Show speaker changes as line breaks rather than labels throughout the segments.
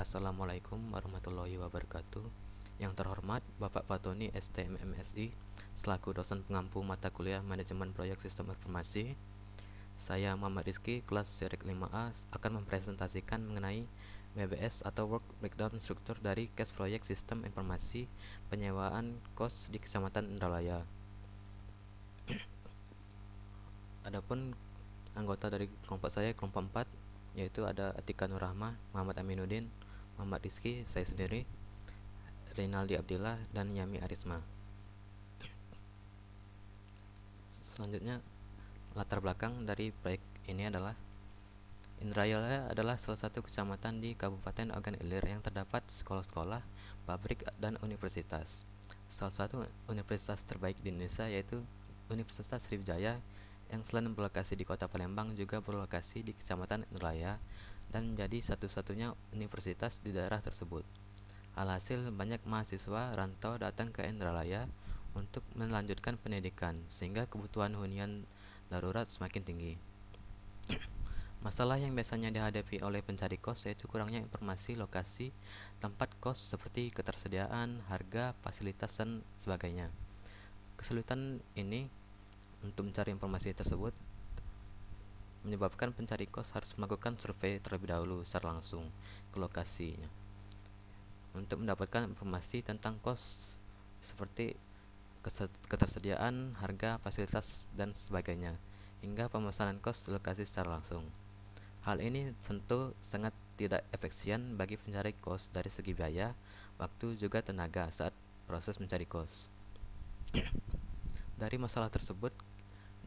Assalamualaikum warahmatullahi wabarakatuh. Yang terhormat Bapak Fatoni STMMSI selaku dosen pengampu mata kuliah Manajemen Proyek Sistem Informasi. Saya Muhammad Rizky, kelas Serik 5A akan mempresentasikan mengenai WBS atau Work Breakdown Struktur dari case proyek Sistem Informasi Penyewaan KOS di Kecamatan Indralaya. Adapun anggota dari kelompok saya, kelompok 4, yaitu ada Atika Nurrahma, Muhammad Aminuddin, Muhammad Rizky, saya sendiri, Rinaldi Abdillah, dan Yami Arisma. Selanjutnya, latar belakang dari proyek ini adalah Indralaya adalah salah satu kecamatan di Kabupaten Ogan Ilir yang terdapat sekolah-sekolah, pabrik, dan universitas. Salah satu universitas terbaik di Indonesia yaitu Universitas Sriwijaya yang selain berlokasi di Kota Palembang juga berlokasi di Kecamatan Indralaya dan menjadi satu-satunya universitas di daerah tersebut. Alhasil banyak mahasiswa rantau datang ke Indralaya untuk melanjutkan pendidikan sehingga kebutuhan hunian darurat semakin tinggi. Masalah yang biasanya dihadapi oleh pencari kos yaitu kurangnya informasi lokasi tempat kos seperti ketersediaan, harga, fasilitas, dan sebagainya. Kesulitan ini untuk mencari informasi tersebut menyebabkan pencari kos harus melakukan survei terlebih dahulu secara langsung ke lokasinya untuk mendapatkan informasi tentang kos seperti ketersediaan, harga, fasilitas, dan sebagainya hingga pemesanan kos di lokasi secara langsung. Hal ini tentu sangat tidak efisien bagi pencari kos dari segi biaya, waktu, juga tenaga saat proses mencari kos. Dari masalah tersebut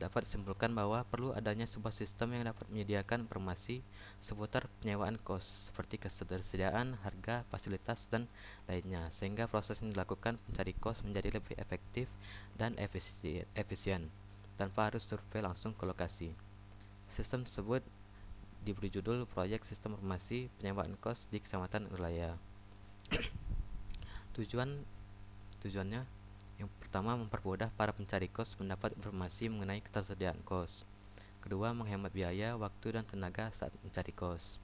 dapat disimpulkan bahwa perlu adanya sebuah sistem yang dapat menyediakan informasi seputar penyewaan kos seperti ketersediaan, harga, fasilitas, dan lainnya sehingga proses yang dilakukan pencari kos menjadi lebih efektif dan efisien tanpa harus survei langsung ke lokasi. Sistem tersebut diberi judul Proyek Sistem Informasi Penyewaan Kos di Kecamatan Indralaya. Tujuannya yang pertama, mempermudah para pencari kos mendapat informasi mengenai ketersediaan kos. Kedua, menghemat biaya, waktu, dan tenaga saat mencari kos.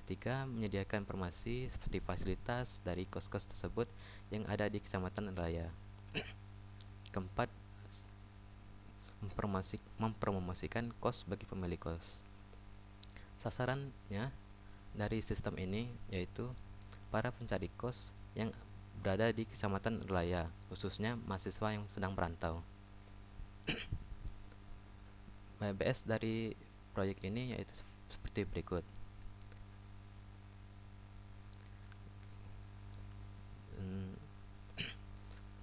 Ketiga, menyediakan informasi seperti fasilitas dari kos-kos tersebut yang ada di Kecamatan Indralaya. Keempat, mempromosikan kos bagi pemilik kos. Sasarannya dari sistem ini yaitu para pencari kos yang berada di Kecamatan Indralaya, khususnya mahasiswa yang sedang merantau. WBS dari proyek ini yaitu seperti berikut.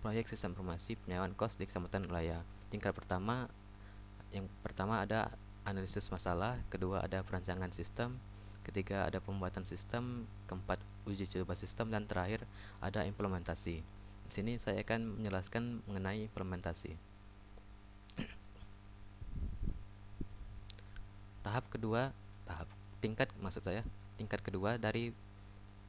Proyek Sistem Informasi Penyewaan Kos di Kecamatan Indralaya. Tingkat pertama, yang pertama ada analisis masalah, kedua ada perancangan sistem, ketiga ada pembuatan sistem, keempat uji coba sistem, dan terakhir ada implementasi. Di sini saya akan menjelaskan mengenai implementasi. Tingkat kedua dari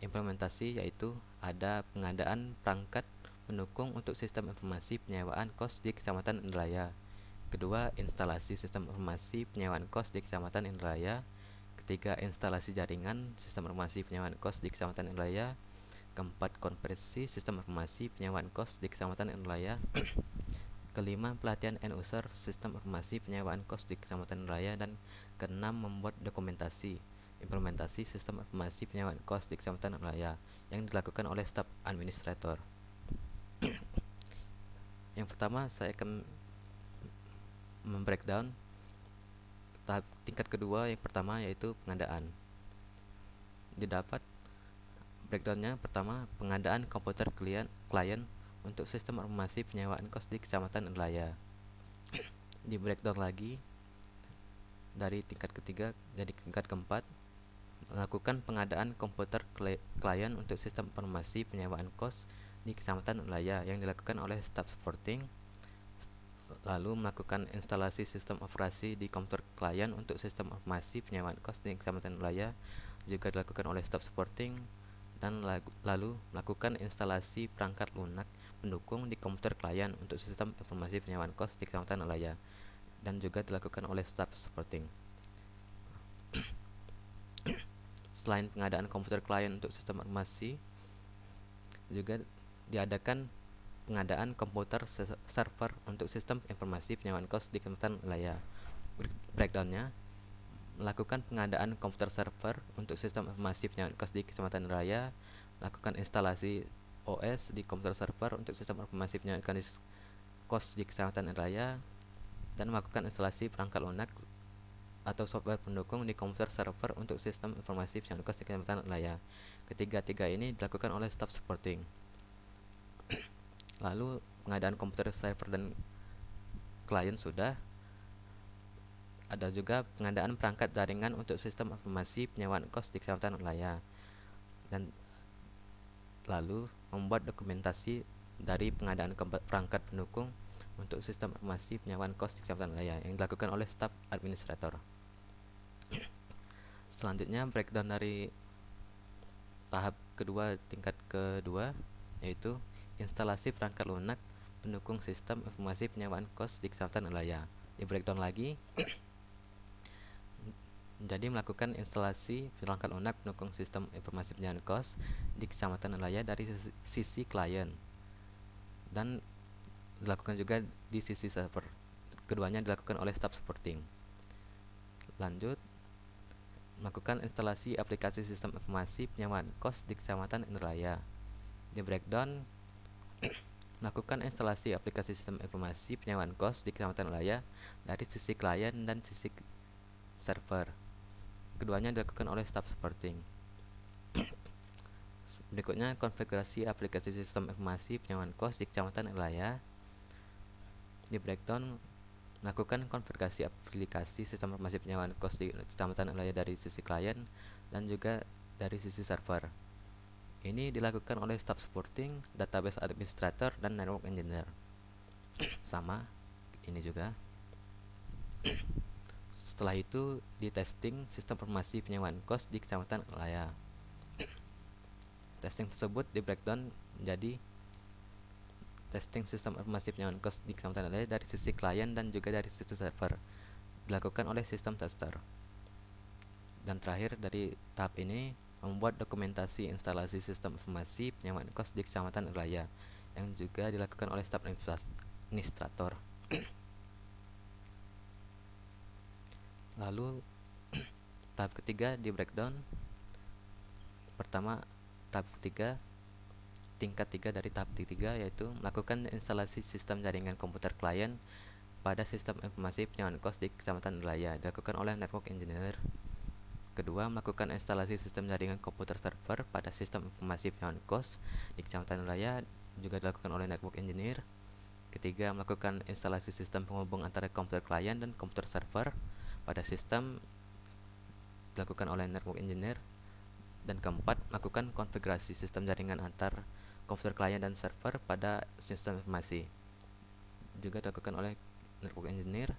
implementasi yaitu ada pengadaan perangkat pendukung untuk sistem informasi penyewaan kos di Kecamatan Indralaya. Kedua, instalasi sistem informasi penyewaan kos di Kecamatan Indralaya. Ketiga, instalasi jaringan sistem informasi penyewaan kos di Kecamatan Indralaya. Keempat, konversi sistem informasi penyewaan kos di Kecamatan Indralaya. Kelima, pelatihan end user sistem informasi penyewaan kos di Kecamatan Indralaya. Dan keenam, membuat dokumentasi implementasi sistem informasi penyewaan kos di Kecamatan Indralaya yang dilakukan oleh staf administrator. Yang pertama, saya akan membreakdown tahap tingkat kedua. Yang pertama yaitu pengadaan. Didapat breakdownnya: pertama, pengadaan komputer klien untuk sistem informasi penyewaan kos di Kecamatan Indralaya. Di breakdown lagi dari tingkat ketiga jadi tingkat keempat, melakukan pengadaan komputer klien untuk sistem informasi penyewaan kos di Kecamatan Indralaya yang dilakukan oleh staff supporting. Lalu melakukan instalasi sistem operasi di komputer klien untuk sistem informasi penyewaan kos di Kecamatan Indralaya juga dilakukan oleh staff supporting. Dan lalu melakukan instalasi perangkat lunak pendukung di komputer klien untuk sistem informasi penyewaan kos di Kecamatan Indralaya dan juga dilakukan oleh staff supporting. Selain pengadaan komputer klien untuk sistem informasi, juga diadakan pengadaan komputer server untuk sistem informasi penyewaan kos di Kecamatan wilayah. Breakdownnya, melakukan pengadaan komputer server untuk sistem informasi penyewaan kos di Kecamatan Raya, melakukan instalasi OS di komputer server untuk sistem informasi penyewaan kos di Kecamatan Raya, dan melakukan instalasi perangkat lunak atau software pendukung di komputer server untuk sistem informasi penyewaan kos di Kecamatan Raya. Ketiga-tiga ini dilakukan oleh staff supporting. Lalu pengadaan komputer server dan klien sudah. Ada juga pengadaan perangkat jaringan untuk sistem informasi penyewaan kos di Kecamatan Raya. Dan lalu membuat dokumentasi dari pengadaan perangkat pendukung untuk sistem informasi penyewaan kos di Kecamatan Raya yang dilakukan oleh staf administrator. Selanjutnya breakdown dari tahap kedua, tingkat kedua, yaitu instalasi perangkat lunak pendukung sistem informasi penyewaan kos di Kecamatan Raya. Di breakdown lagi, jadi melakukan instalasi perangkat lunak pendukung sistem informasi penyewaan kos di Kecamatan Raya dari sisi klien, dan dilakukan juga di sisi server. Keduanya dilakukan oleh staff supporting. Lanjut, melakukan instalasi aplikasi sistem informasi penyewaan kos di Kecamatan Indralaya. Di breakdown, melakukan instalasi aplikasi sistem informasi penyewaan kos di Kecamatan Indralaya dari sisi klien dan sisi server. Keduanya dilakukan oleh staff supporting. Berikutnya, konfigurasi aplikasi sistem informasi penyewaan kos di Kecamatan Indralaya. Di breakdown, melakukan konfigurasi aplikasi sistem informasi penyewaan kos di Kecamatan Indralaya dari sisi klien dan juga dari sisi server. Ini dilakukan oleh staff supporting, database administrator, dan network engineer. Sama ini juga. Setelah itu, di testing sistem informasi penyewaan kos di Kecamatan Indralaya. Testing tersebut di breakdown menjadi testing sistem informasi penyewaan kos di Kecamatan Indralaya dari sisi klien dan juga dari sisi server, dilakukan oleh sistem tester. Dan terakhir dari tahap ini, membuat dokumentasi instalasi sistem informasi penyewaan kos di Kecamatan Indralaya yang juga dilakukan oleh staf administrator. Lalu tahap ketiga di breakdown. Pertama, tahap ketiga, tingkat 3 dari tahap ketiga, yaitu melakukan instalasi sistem jaringan komputer klien pada sistem informasi penyewaan kos di Kecamatan Indralaya, dilakukan oleh network engineer. Kedua, melakukan instalasi sistem jaringan komputer server pada sistem informasi penyewaan kos di Kecamatan Indralaya, juga dilakukan oleh network engineer. Ketiga, melakukan instalasi sistem penghubung antara komputer klien dan komputer server pada sistem, dilakukan oleh network engineer. Dan keempat, melakukan konfigurasi sistem jaringan antar komputer klien dan server pada sistem informasi, juga dilakukan oleh network engineer.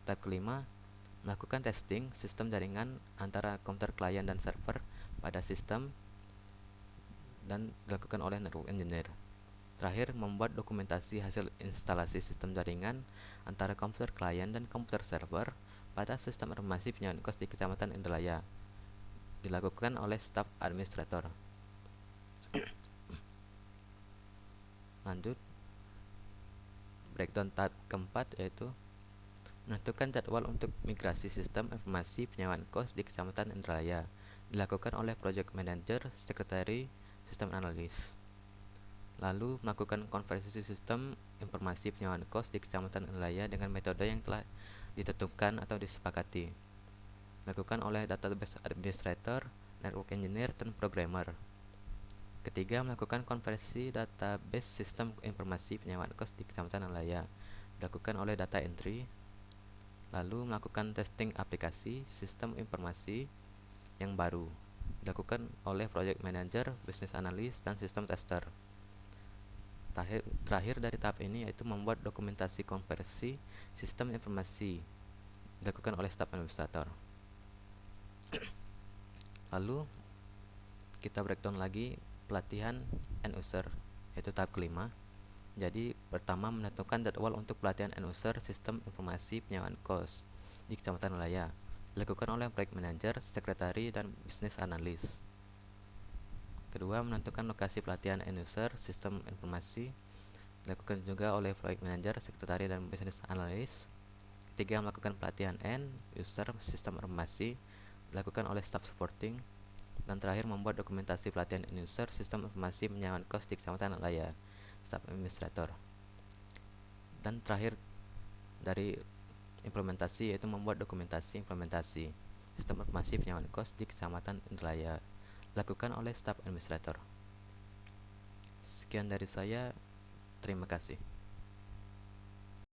Tahap kelima, melakukan testing sistem jaringan antara komputer klien dan server pada sistem, dan dilakukan oleh network engineer. Terakhir, membuat dokumentasi hasil instalasi sistem jaringan antara komputer klien dan komputer server pada sistem informasi penyewaan kos di Kecamatan Indralaya, dilakukan oleh staf administrator. Lanjut, breakdown tahap keempat, yaitu menentukan jadwal untuk migrasi sistem informasi penyewaan kos di Kecamatan Indralaya, dilakukan oleh project manager, sekretari, sistem analis. Lalu, melakukan konversi sistem informasi penyewaan kos di Kecamatan Indralaya dengan metode yang telah ditentukan atau disepakati, dilakukan oleh database administrator, network engineer, dan programmer. Ketiga, melakukan konversi database sistem informasi penyewaan kos di Kecamatan Indralaya, dilakukan oleh data entry. Lalu, melakukan testing aplikasi sistem informasi yang baru, dilakukan oleh project manager, business analyst, dan sistem tester. Terakhir dari tahap ini yaitu membuat dokumentasi konversi sistem informasi, dilakukan oleh staf administrator. Lalu kita breakdown lagi pelatihan end user, yaitu tahap kelima. Jadi pertama, menentukan jadwal untuk pelatihan end user sistem informasi penyewaan kos di Kecamatan Indralaya, dilakukan oleh project manager, sekretari, dan bisnis analis. Kedua, menentukan lokasi pelatihan end user sistem informasi, dilakukan juga oleh project manager, sekretari, dan bisnis analis. Ketiga, melakukan pelatihan end user sistem informasi, dilakukan oleh staff supporting. Dan terakhir, membuat dokumentasi pelatihan end user sistem informasi penyamaan kos di Kecamatan Laya, staff administrator. Dan terakhir dari implementasi yaitu membuat dokumentasi implementasi sistem informasi penyamaan kos di Kecamatan Indralaya, dilakukan oleh staf administrator. Sekian dari saya, terima kasih.